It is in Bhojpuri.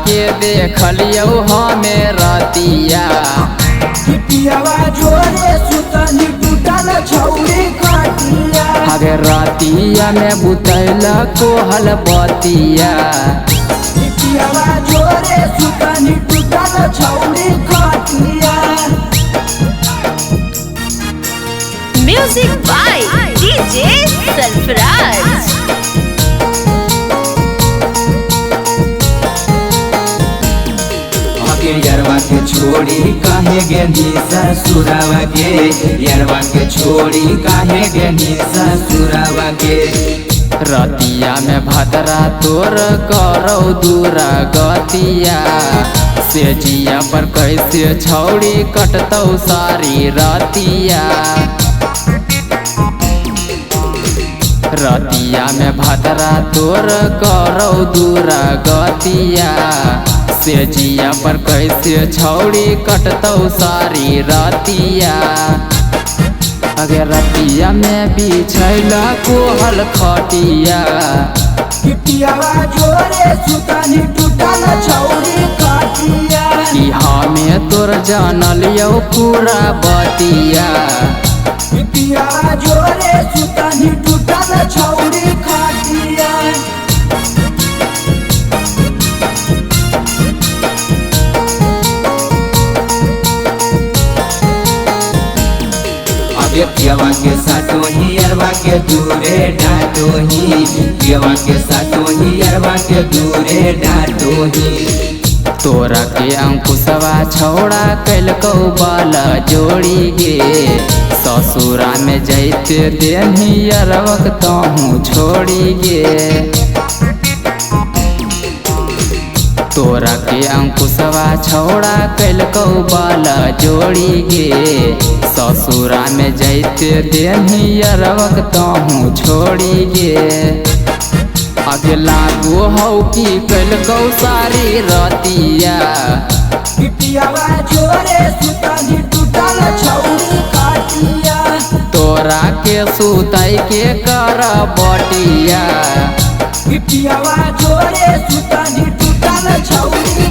के देखलियो हमें रतिया पियावा जोरे सुतनी टूटल छौरी काटिया अगे रतिया में बुतैल कोहल बतिया पियावा जोरे सुतनी टूटल छौरी काटिया। Music by DJ Sarfaraz. यरवा के छोड़ी काहे गेनी ससुरावा के यरवा के छोड़ी काहे गेनी ससुरावा के रतिया में भद्रा तोर करो दूरा गतिया से जिया पर कैसे छौड़ी कटतौ सारी रतिया रतिया में भद्रा तोर करो दूरा गतिया से जिया पर कैसे छौड़ी कटतौ सारी रतिया अगे रतिया में बिछैला कोहल खटिया पियावा जोरे सुतनी टूटल छौरी काटिया कि हमें तोर जानलियो पूरा बतिया पियावा जोरे सुतनी टूटल छौरी काटिया। पियावा के साथो ही अरवा के दूरे डाटो ही पियावा के साथो ही अरवा के दूरे डाटो ही तोरा के अंकुशवा छौड़ा कैलकौ बाल जोड़ी गे ससुरा में जैते देही अरवक तहूँ छोड़ी गे तोरा के अंकुशवा छौड़ा कैलकौ बाल जोड़ी गे ससुरा में जैते देही अरवक तहूँ छोड़ी गे आगे लागू हौ की कैलकौ सारी रतिया पियावा जोरे सुतनी टूटल छौरी काटिया तोरा के सुतै के कर बटिया पियावा जोरे सुतनी टूटल छौरी